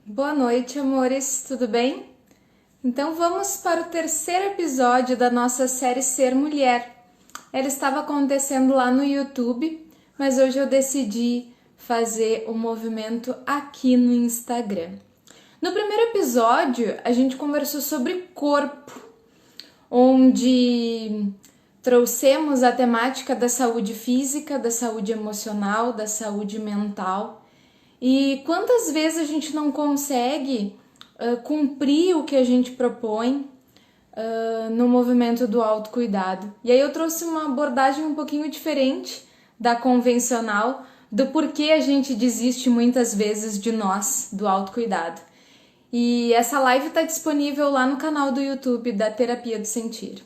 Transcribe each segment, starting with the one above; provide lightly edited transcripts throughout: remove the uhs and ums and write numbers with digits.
Boa noite, amores, tudo bem? Então vamos para o terceiro episódio da nossa série Ser Mulher. Ela estava acontecendo lá no YouTube, mas hoje eu decidi fazer o movimento aqui no Instagram. No primeiro episódio, a gente conversou sobre corpo, onde trouxemos a temática da saúde física, da saúde emocional, da saúde mental. E quantas vezes a gente não consegue cumprir o que a gente propõe no movimento do autocuidado? E aí eu trouxe uma abordagem um pouquinho diferente da convencional, do porquê a gente desiste muitas vezes de nós, do autocuidado. E essa live está disponível lá no canal do YouTube da Terapia do Sentir.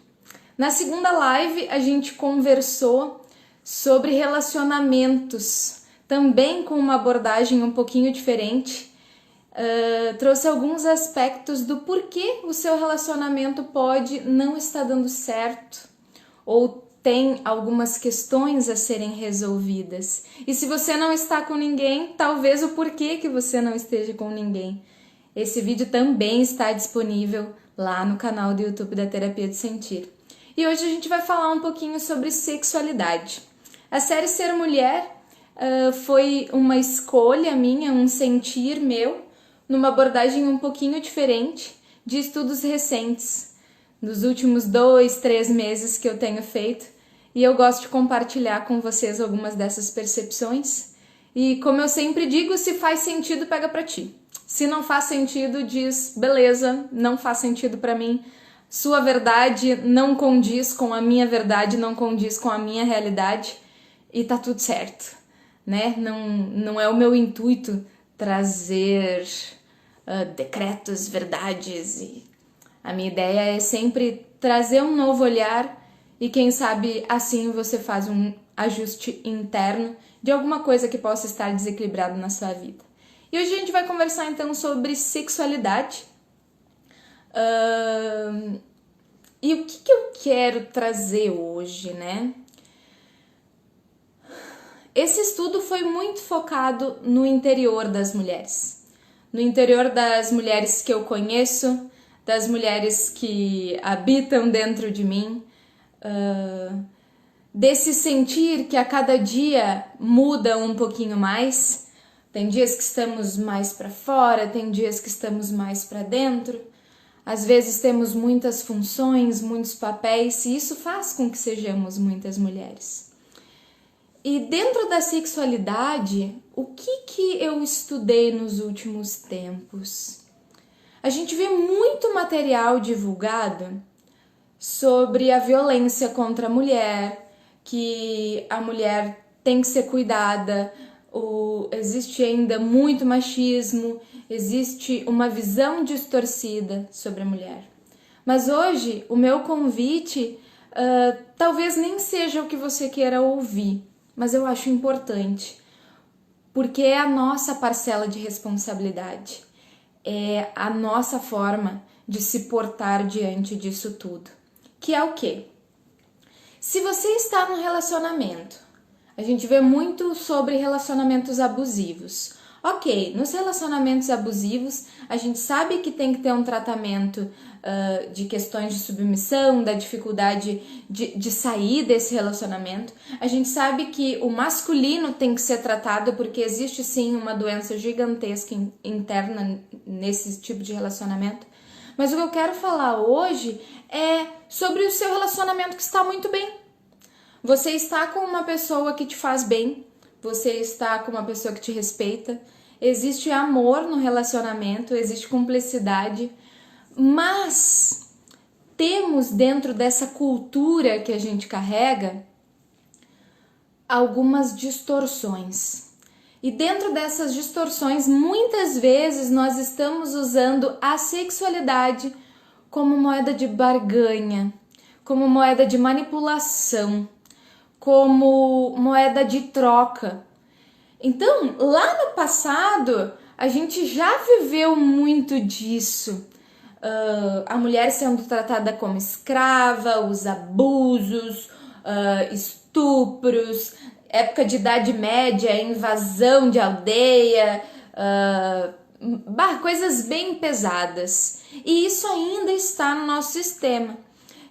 Na segunda live, a gente conversou sobre relacionamentos, também com uma abordagem um pouquinho diferente. Trouxe alguns aspectos do porquê o seu relacionamento pode não estar dando certo ou tem algumas questões a serem resolvidas. E se você não está com ninguém, talvez o porquê que você não esteja com ninguém. Esse vídeo também está disponível lá no canal do YouTube da Terapia do Sentir. E hoje a gente vai falar um pouquinho sobre sexualidade. A série Ser Mulher foi uma escolha minha, um sentir meu, numa abordagem um pouquinho diferente de estudos recentes, nos últimos 2, 3 meses que eu tenho feito, e eu gosto de compartilhar com vocês algumas dessas percepções. E como eu sempre digo, se faz sentido, pega pra ti. Se não faz sentido, diz, beleza, não faz sentido pra mim. Sua verdade não condiz com a minha verdade, não condiz com a minha realidade e tá tudo certo, né? Não é o meu intuito trazer decretos, verdades. E a minha ideia é sempre trazer um novo olhar e quem sabe assim você faz um ajuste interno de alguma coisa que possa estar desequilibrado na sua vida. E hoje a gente vai conversar então sobre sexualidade. E o que eu quero trazer hoje, né? Esse estudo foi muito focado no interior das mulheres. No interior das mulheres que eu conheço, das mulheres que habitam dentro de mim, desse sentir que a cada dia muda um pouquinho mais. Tem dias que estamos mais para fora, tem dias que estamos mais para dentro. Às vezes temos muitas funções, muitos papéis, e isso faz com que sejamos muitas mulheres. E dentro da sexualidade, o que eu estudei nos últimos tempos? A gente vê muito material divulgado sobre a violência contra a mulher, que a mulher tem que ser cuidada, existe ainda muito machismo, existe uma visão distorcida sobre a mulher. Mas hoje o meu convite talvez nem seja o que você queira ouvir, mas eu acho importante, porque é a nossa parcela de responsabilidade, é a nossa forma de se portar diante disso tudo. Que é o quê? Se você está num relacionamento, a gente vê muito sobre relacionamentos abusivos. Ok, nos relacionamentos abusivos, a gente sabe que tem que ter um tratamento de questões de submissão, da dificuldade de sair desse relacionamento. A gente sabe que o masculino tem que ser tratado porque existe sim uma doença gigantesca interna nesse tipo de relacionamento. Mas o que eu quero falar hoje é sobre o seu relacionamento que está muito bem. Você está com uma pessoa que te faz bem, você está com uma pessoa que te respeita, existe amor no relacionamento, existe cumplicidade, mas temos dentro dessa cultura que a gente carrega algumas distorções. E dentro dessas distorções, muitas vezes nós estamos usando a sexualidade como moeda de barganha, como moeda de manipulação, como moeda de troca. Então, lá no passado, a gente já viveu muito disso. A mulher sendo tratada como escrava, os abusos, estupros, época de Idade Média, invasão de aldeia, coisas bem pesadas. E isso ainda está no nosso sistema.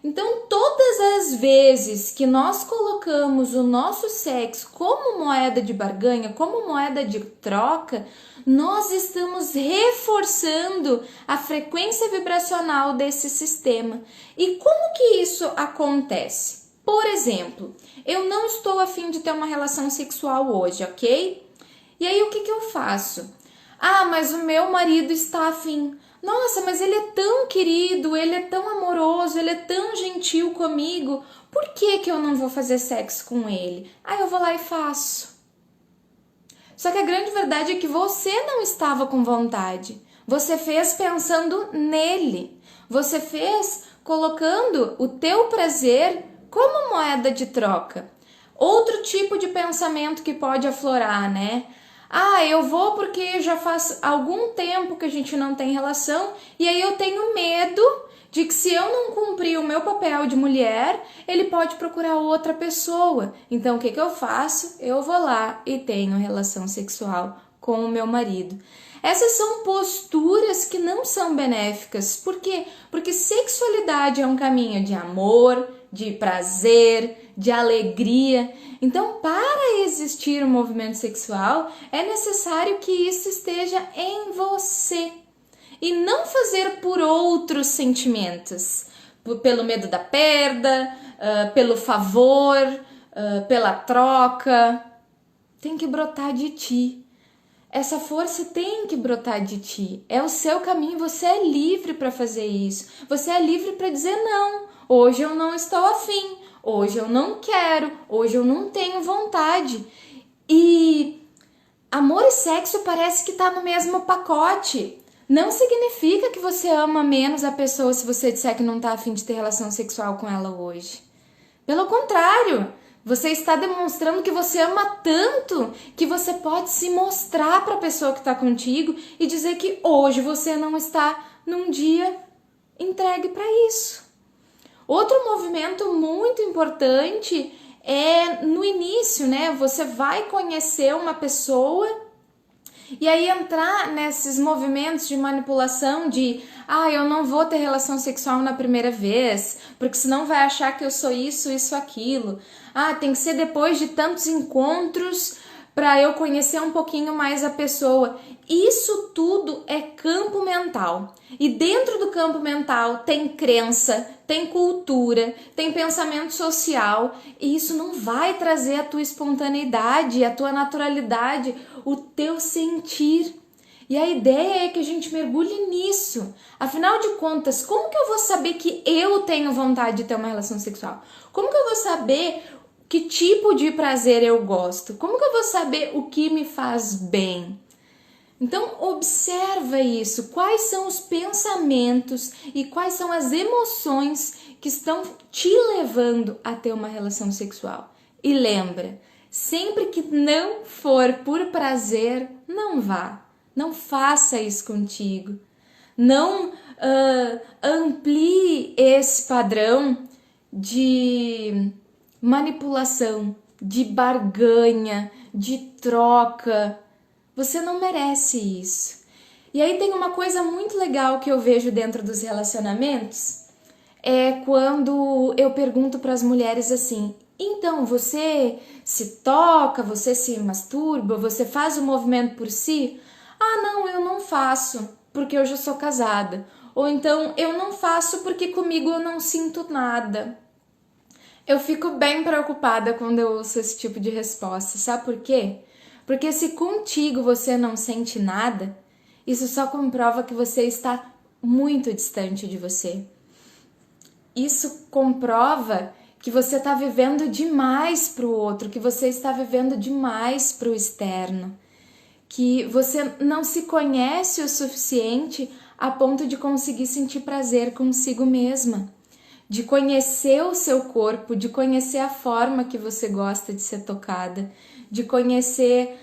Então, todas as vezes que nós colocamos o nosso sexo como moeda de barganha, como moeda de troca, nós estamos reforçando a frequência vibracional desse sistema. E como que isso acontece? Por exemplo, eu não estou a fim de ter uma relação sexual hoje, ok? E aí o que eu faço? Ah, mas o meu marido está afim. Nossa, mas ele é tão querido, ele é tão amoroso, ele é tão gentil comigo. Por que eu não vou fazer sexo com ele? Aí eu vou lá e faço. Só que a grande verdade é que você não estava com vontade. Você fez pensando nele. Você fez colocando o teu prazer como moeda de troca. Outro tipo de pensamento que pode aflorar, né? Ah, eu vou porque já faz algum tempo que a gente não tem relação e aí eu tenho medo de que se eu não cumprir o meu papel de mulher, ele pode procurar outra pessoa. Então o que eu faço? Eu vou lá e tenho relação sexual com o meu marido. Essas são posturas que não são benéficas. Por quê? Porque sexualidade é um caminho de amor, de prazer, de alegria. Então, para existir um movimento sexual, é necessário que isso esteja em você. E não fazer por outros sentimentos. Pelo medo da perda, pelo favor, pela troca. Tem que brotar de ti. Essa força tem que brotar de ti. É o seu caminho, você é livre para fazer isso. Você é livre para dizer não. Hoje eu não estou afim. Hoje eu não quero. Hoje eu não tenho vontade. E amor e sexo parece que tá no mesmo pacote. Não significa que você ama menos a pessoa se você disser que não tá afim de ter relação sexual com ela hoje. Pelo contrário, você está demonstrando que você ama tanto que você pode se mostrar para a pessoa que está contigo e dizer que hoje você não está num dia entregue para isso. Outro movimento muito importante é no início, né? Você vai conhecer uma pessoa e aí entrar nesses movimentos de manipulação de eu não vou ter relação sexual na primeira vez, porque senão vai achar que eu sou isso, aquilo. Tem que ser depois de tantos encontros para eu conhecer um pouquinho mais a pessoa. Isso tudo é campo mental. E dentro do campo mental tem crença, tem cultura, tem pensamento social. E isso não vai trazer a tua espontaneidade, a tua naturalidade, o teu sentir. E a ideia é que a gente mergulhe nisso. Afinal de contas, como que eu vou saber que eu tenho vontade de ter uma relação sexual? Como que eu vou saber que tipo de prazer eu gosto? Como que eu vou saber o que me faz bem? Então, observa isso. Quais são os pensamentos e quais são as emoções que estão te levando a ter uma relação sexual? E lembra, sempre que não for por prazer, não vá. Não faça isso contigo. Não amplie esse padrão de manipulação, de barganha, de troca. Você não merece isso. E aí tem uma coisa muito legal que eu vejo dentro dos relacionamentos, é quando eu pergunto para as mulheres assim: então, você se toca, você se masturba, você faz o movimento por si? Ah, não, eu não faço, porque eu já sou casada. Ou então, eu não faço porque comigo eu não sinto nada. Eu fico bem preocupada quando eu ouço esse tipo de resposta. Sabe por quê? Porque se contigo você não sente nada, isso só comprova que você está muito distante de você. Isso comprova que você está vivendo demais para o outro, que você está vivendo demais para o externo, que você não se conhece o suficiente a ponto de conseguir sentir prazer consigo mesma, de conhecer o seu corpo, de conhecer a forma que você gosta de ser tocada, de conhecer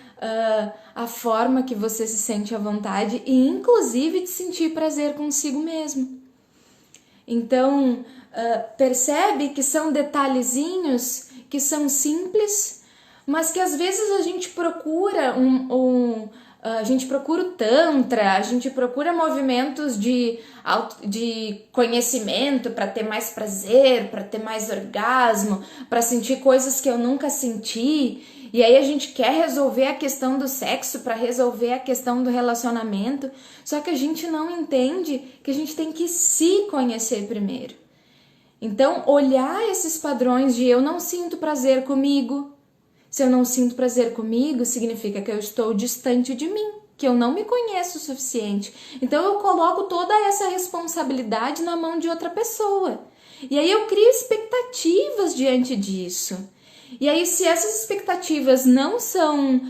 a forma que você se sente à vontade e inclusive de sentir prazer consigo mesmo. Então, percebe que são detalhezinhos que são simples, mas que às vezes a gente procura A gente procura o Tantra, a gente procura movimentos de conhecimento para ter mais prazer, para ter mais orgasmo, para sentir coisas que eu nunca senti. E aí a gente quer resolver a questão do sexo para resolver a questão do relacionamento. Só que a gente não entende que a gente tem que se conhecer primeiro. Então, olhar esses padrões de eu não sinto prazer comigo. Se eu não sinto prazer comigo, significa que eu estou distante de mim, que eu não me conheço o suficiente. Então eu coloco toda essa responsabilidade na mão de outra pessoa. E aí eu crio expectativas diante disso. E aí, se essas expectativas não são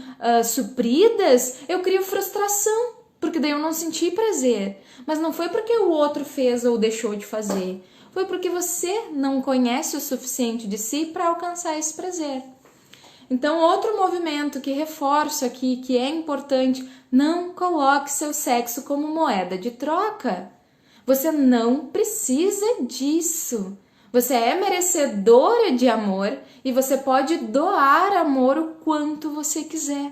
supridas, eu crio frustração, porque daí eu não senti prazer. Mas não foi porque o outro fez ou deixou de fazer. Foi porque você não conhece o suficiente de si para alcançar esse prazer. Então, outro movimento que reforço aqui, que é importante, não coloque seu sexo como moeda de troca. Você não precisa disso. Você é merecedora de amor e você pode doar amor o quanto você quiser.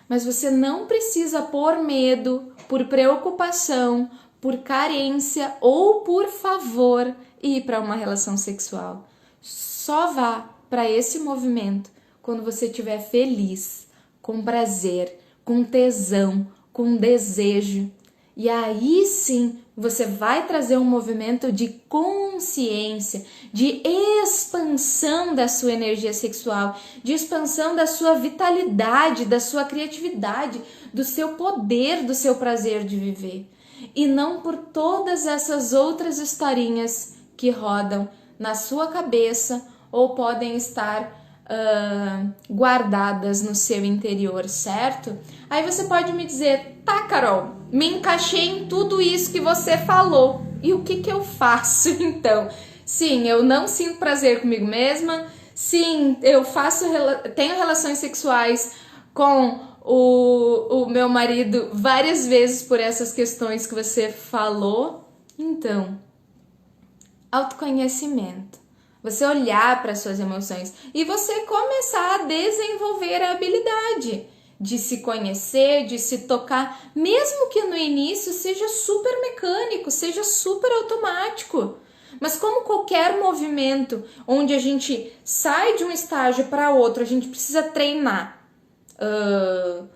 Mas você não precisa por medo, por preocupação, por carência ou por favor ir para uma relação sexual. Só vá para esse movimento quando você estiver feliz, com prazer, com tesão, com desejo. E aí sim você vai trazer um movimento de consciência, de expansão da sua energia sexual, de expansão da sua vitalidade, da sua criatividade, do seu poder, do seu prazer de viver. E não por todas essas outras historinhas que rodam na sua cabeça ou podem estar guardadas no seu interior, certo? Aí você pode me dizer, tá, Carol, me encaixei em tudo isso que você falou. E o que eu faço então? Sim, eu não sinto prazer comigo mesma. Sim, eu tenho relações sexuais com o meu marido várias vezes por essas questões que você falou. Então, autoconhecimento. Você olhar para suas emoções e você começar a desenvolver a habilidade de se conhecer, de se tocar, mesmo que no início seja super mecânico, seja super automático. Mas como qualquer movimento onde a gente sai de um estágio para outro, a gente precisa treinar.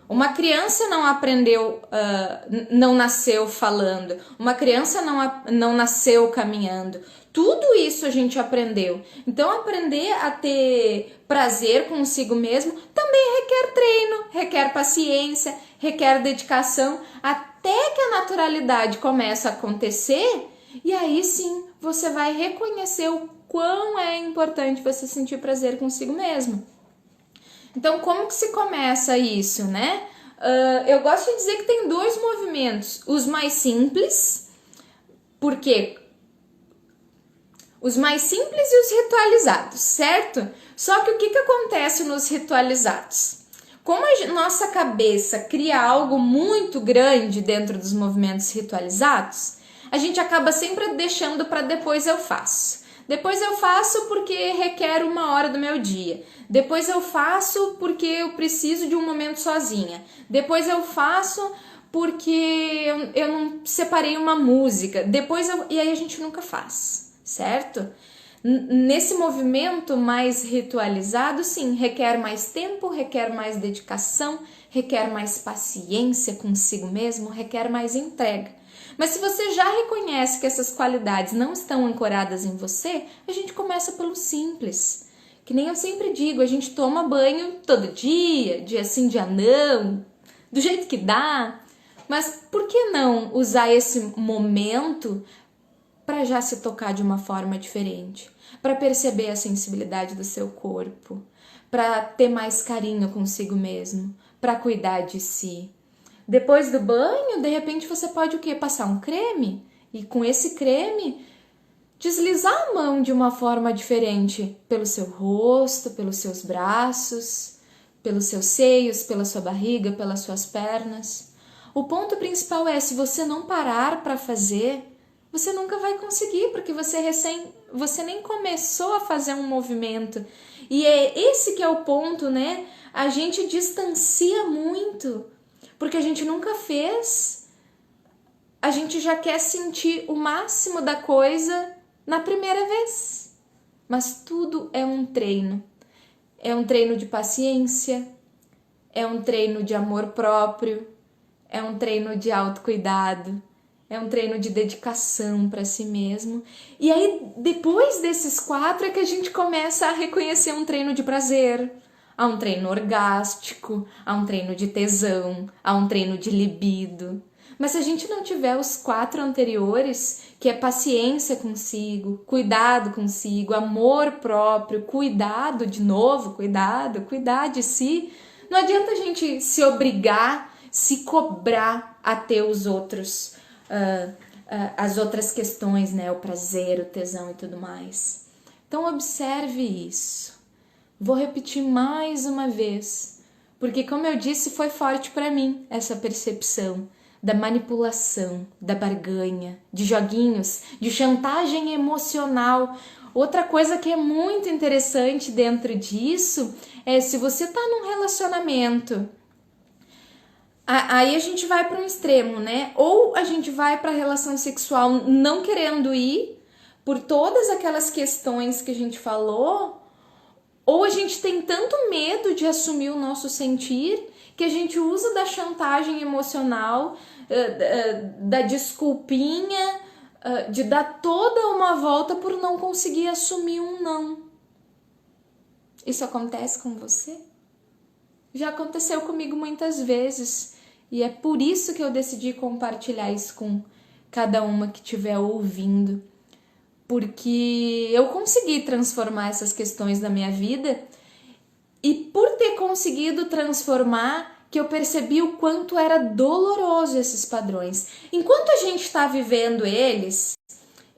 Uma criança não aprendeu, não nasceu falando. Uma criança não nasceu caminhando. Tudo isso a gente aprendeu. Então, aprender a ter prazer consigo mesmo também requer treino, requer paciência, requer dedicação, até que a naturalidade comece a acontecer. E aí sim, você vai reconhecer o quão é importante você sentir prazer consigo mesmo. Então, como que se começa isso, né? Eu gosto de dizer que tem dois movimentos. Os mais simples, porque os mais simples e os ritualizados, certo? Só que o que acontece nos ritualizados? Como a nossa cabeça cria algo muito grande dentro dos movimentos ritualizados, a gente acaba sempre deixando para depois eu faço. Depois eu faço porque requer 1 hora do meu dia. Depois eu faço porque eu preciso de um momento sozinha. Depois eu faço porque eu não separei uma música. E aí a gente nunca faz, certo? Nesse movimento mais ritualizado, sim, requer mais tempo, requer mais dedicação, requer mais paciência consigo mesmo, requer mais entrega. Mas se você já reconhece que essas qualidades não estão ancoradas em você, a gente começa pelo simples. Que nem eu sempre digo, a gente toma banho todo dia sim, dia não, do jeito que dá. Mas por que não usar esse momento para já se tocar de uma forma diferente? Para perceber a sensibilidade do seu corpo, para ter mais carinho consigo mesmo, para cuidar de si. Depois do banho, de repente você pode o quê? Passar um creme e com esse creme deslizar a mão de uma forma diferente pelo seu rosto, pelos seus braços, pelos seus seios, pela sua barriga, pelas suas pernas. O ponto principal é, se você não parar para fazer, você nunca vai conseguir, porque você nem começou a fazer um movimento. E é esse que é o ponto, né? A gente distancia muito. porque a gente nunca fez, a gente já quer sentir o máximo da coisa na primeira vez. Mas tudo é um treino. É um treino de paciência, é um treino de amor próprio, é um treino de autocuidado, é um treino de dedicação para si mesmo. E aí, depois desses 4, é que a gente começa a reconhecer um treino de prazer, há um treino orgástico, há um treino de tesão, há um treino de libido. Mas se a gente não tiver os 4 anteriores, que é paciência consigo, cuidado consigo, amor próprio, cuidado de novo, cuidar de si, não adianta a gente se obrigar, se cobrar a ter os outros, as outras questões, né? O prazer, o tesão e tudo mais. Então observe isso. Vou repetir mais uma vez, porque como eu disse, foi forte para mim essa percepção da manipulação, da barganha, de joguinhos, de chantagem emocional. Outra coisa que é muito interessante dentro disso é se você tá num relacionamento, aí a gente vai para um extremo, né? Ou a gente vai para a relação sexual não querendo ir por todas aquelas questões que a gente falou, ou a gente tem tanto medo de assumir o nosso sentir que a gente usa da chantagem emocional, da desculpinha, de dar toda uma volta por não conseguir assumir um não. Isso acontece com você? Já aconteceu comigo muitas vezes e é por isso que eu decidi compartilhar isso com cada uma que estiver ouvindo, porque eu consegui transformar essas questões da minha vida e por ter conseguido transformar, que eu percebi o quanto era doloroso esses padrões. Enquanto a gente está vivendo eles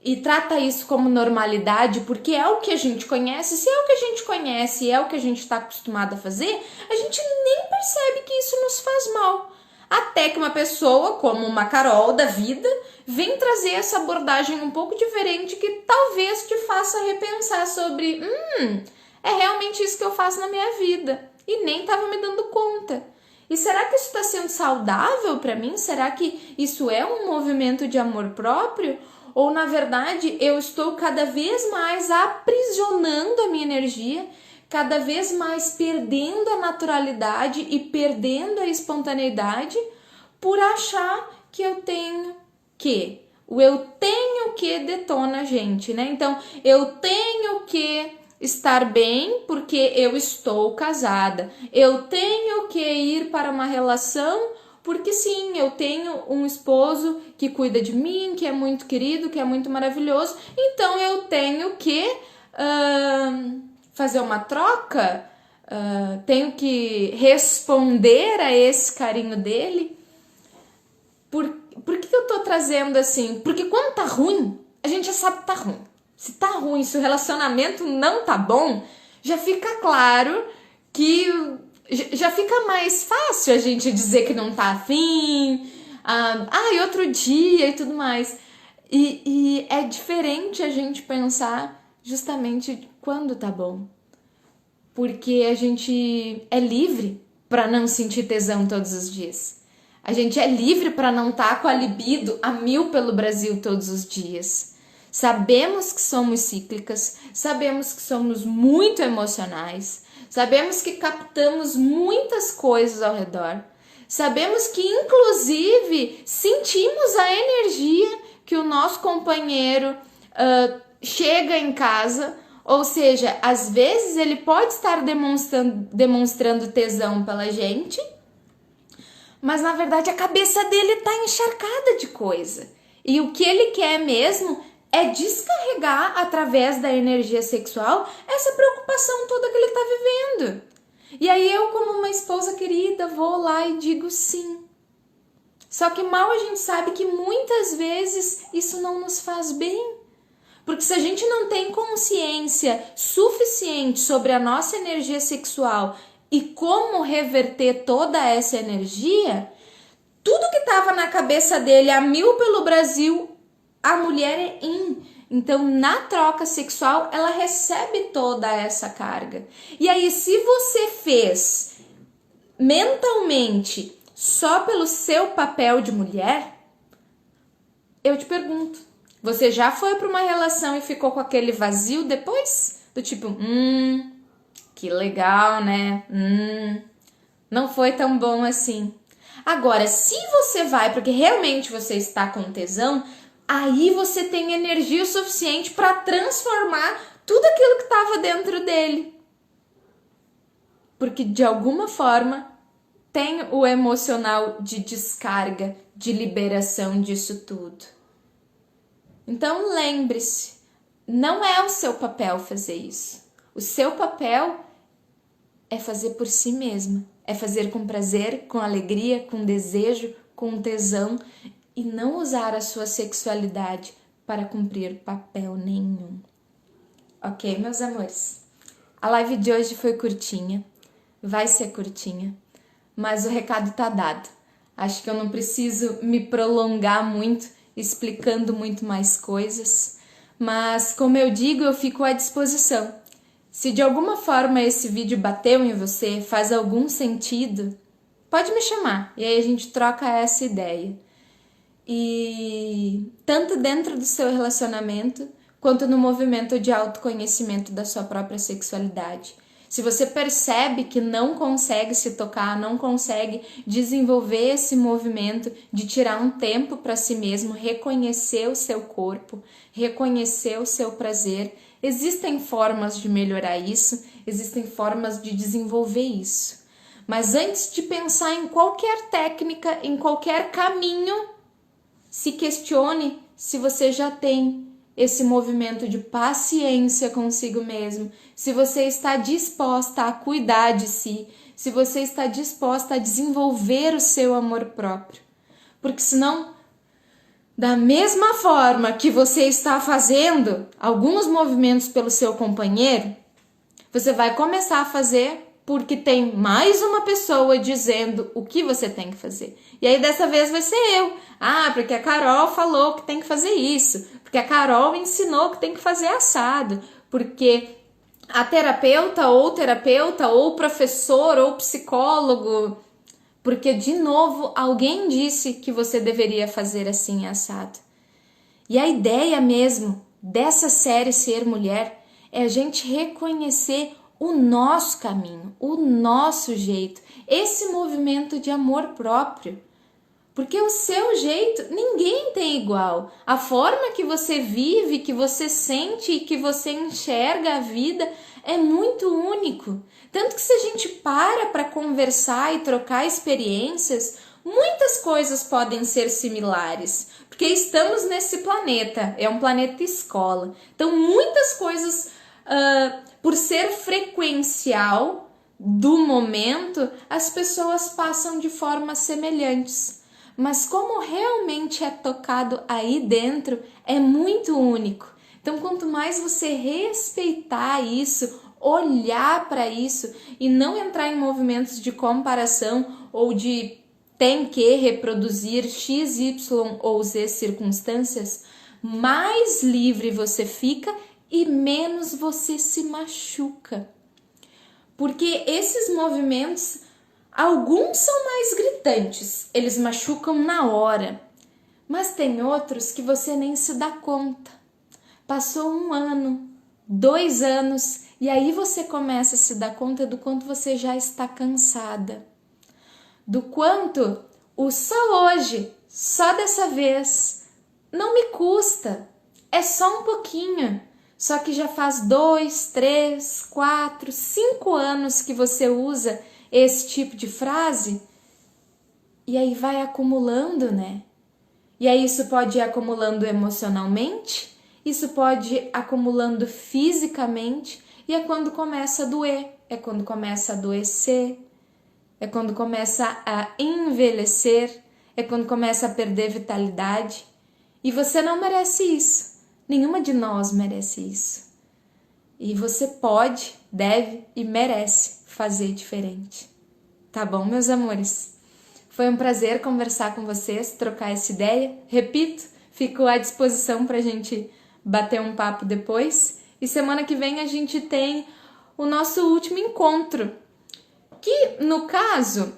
e trata isso como normalidade, porque é o que a gente conhece, se é o que a gente conhece e é o que a gente está acostumado a fazer, a gente nem percebe que isso nos faz mal. Até que uma pessoa, como uma Carol da vida, vem trazer essa abordagem um pouco diferente que talvez te faça repensar sobre é realmente isso que eu faço na minha vida e nem estava me dando conta. E será que isso está sendo saudável para mim? Será que isso é um movimento de amor próprio? Ou, na verdade, eu estou cada vez mais aprisionando a minha energia, cada vez mais perdendo a naturalidade e perdendo a espontaneidade por achar que eu tenho que. O eu tenho que detona a gente, né? Então, eu tenho que estar bem porque eu estou casada. Eu tenho que ir para uma relação porque sim, eu tenho um esposo que cuida de mim, que é muito querido, que é muito maravilhoso. Então eu tenho que fazer uma troca, tenho que responder a esse carinho dele. Por que eu tô trazendo assim? Porque quando tá ruim, a gente já sabe que tá ruim. Se tá ruim, se o relacionamento não tá bom, já fica claro que já fica mais fácil a gente dizer que não tá afim, e outro dia e tudo mais. E é diferente a gente pensar justamente quando tá bom. Porque a gente é livre para não sentir tesão todos os dias. A gente é livre para não estar com a libido a 1000 pelo Brasil todos os dias. Sabemos que somos cíclicas, sabemos que somos muito emocionais, sabemos que captamos muitas coisas ao redor, sabemos que inclusive sentimos a energia que o nosso companheiro chega em casa, ou seja, às vezes ele pode estar demonstrando tesão pela gente, mas na verdade a cabeça dele está encharcada de coisa. E o que ele quer mesmo é descarregar através da energia sexual essa preocupação toda que ele está vivendo. E aí eu, como uma esposa querida, vou lá e digo sim. Só que mal a gente sabe que muitas vezes isso não nos faz bem. Porque se a gente não tem consciência suficiente sobre a nossa energia sexual e como reverter toda essa energia, tudo que estava na cabeça dele a 1000 pelo Brasil, a mulher é in. Então, na troca sexual, ela recebe toda essa carga. E aí, se você fez mentalmente só pelo seu papel de mulher, eu te pergunto, você já foi para uma relação e ficou com aquele vazio depois? Do tipo, que legal, né? Não foi tão bom assim. Agora, se você vai porque realmente você está com tesão, aí você tem energia suficiente para transformar tudo aquilo que estava dentro dele. Porque de alguma forma tem o emocional de descarga, de liberação disso tudo. Então lembre-se, não é o seu papel fazer isso. O seu papel é fazer por si mesma, é fazer com prazer, com alegria, com desejo, com tesão e não usar a sua sexualidade para cumprir papel nenhum. Ok, meus amores? A live de hoje foi curtinha, vai ser curtinha, mas o recado tá dado. Acho que eu não preciso me prolongar muito, explicando muito mais coisas, mas como eu digo, eu fico à disposição. Se de alguma forma esse vídeo bateu em você, faz algum sentido, pode me chamar e aí a gente troca essa ideia. E tanto dentro do seu relacionamento, quanto no movimento de autoconhecimento da sua própria sexualidade. Se você percebe que não consegue se tocar, não consegue desenvolver esse movimento de tirar um tempo para si mesmo, reconhecer o seu corpo, reconhecer o seu prazer, existem formas de melhorar isso, existem formas de desenvolver isso. Mas antes de pensar em qualquer técnica, em qualquer caminho, se questione se você já tem esse movimento de paciência consigo mesmo, se você está disposta a cuidar de si, se você está disposta a desenvolver o seu amor próprio. Porque senão, da mesma forma que você está fazendo alguns movimentos pelo seu companheiro, você vai começar a fazer porque tem mais uma pessoa dizendo o que você tem que fazer. E aí dessa vez vai ser eu. Porque a Carol falou que tem que fazer isso. Porque a Carol ensinou que tem que fazer assado. Porque a terapeuta, ou professor, ou psicólogo. Porque, de novo, alguém disse que você deveria fazer assim assado. E a ideia mesmo dessa série Ser Mulher é a gente reconhecer o nosso caminho, o nosso jeito, esse movimento de amor próprio. Porque o seu jeito, ninguém tem igual. A forma que você vive, que você sente e que você enxerga a vida é muito único. Tanto que se a gente para conversar e trocar experiências, muitas coisas podem ser similares. Porque estamos nesse planeta, é um planeta escola. Então muitas coisas, por ser frequencial do momento, as pessoas passam de formas semelhantes. Mas como realmente é tocado aí dentro, é muito único. Então, quanto mais você respeitar isso, olhar para isso e não entrar em movimentos de comparação ou de tem que reproduzir X, Y ou Z circunstâncias, mais livre você fica e menos você se machuca. Porque esses movimentos, alguns são mais gritantes, eles machucam na hora, mas tem outros que você nem se dá conta. Passou 1 ano, 2 anos, e aí você começa a se dar conta do quanto você já está cansada. Do quanto o só hoje, só dessa vez, não me custa, é só um pouquinho. Só que já faz 2, 3, 4, 5 anos que você usa esse tipo de frase, e aí vai acumulando, né? E aí isso pode ir acumulando emocionalmente, isso pode ir acumulando fisicamente, e é quando começa a doer, é quando começa a adoecer, é quando começa a envelhecer, é quando começa a perder vitalidade. E você não merece isso. Nenhuma de nós merece isso. E você pode, deve e merece fazer diferente. Tá bom, meus amores? Foi um prazer conversar com vocês, trocar essa ideia. Repito, fico à disposição pra gente bater um papo depois. E semana que vem a gente tem o nosso último encontro. Que, no caso,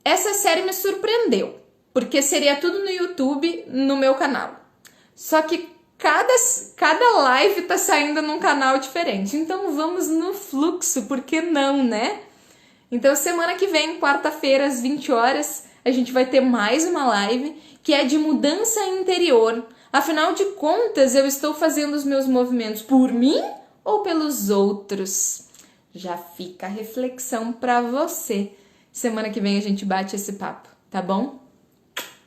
essa série me surpreendeu, porque seria tudo no YouTube, no meu canal. Só que cada live tá saindo num canal diferente. Então vamos no fluxo, por que não, né? Então semana que vem, quarta-feira, às 20 horas, a gente vai ter mais uma live que é de mudança interior. Afinal de contas, eu estou fazendo os meus movimentos por mim ou pelos outros? Já fica a reflexão para você. Semana que vem a gente bate esse papo, tá bom?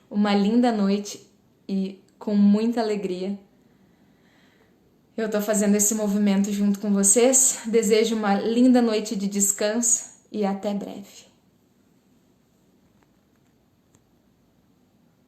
Uma linda noite e com muita alegria eu tô fazendo esse movimento junto com vocês. Desejo uma linda noite de descanso e até breve.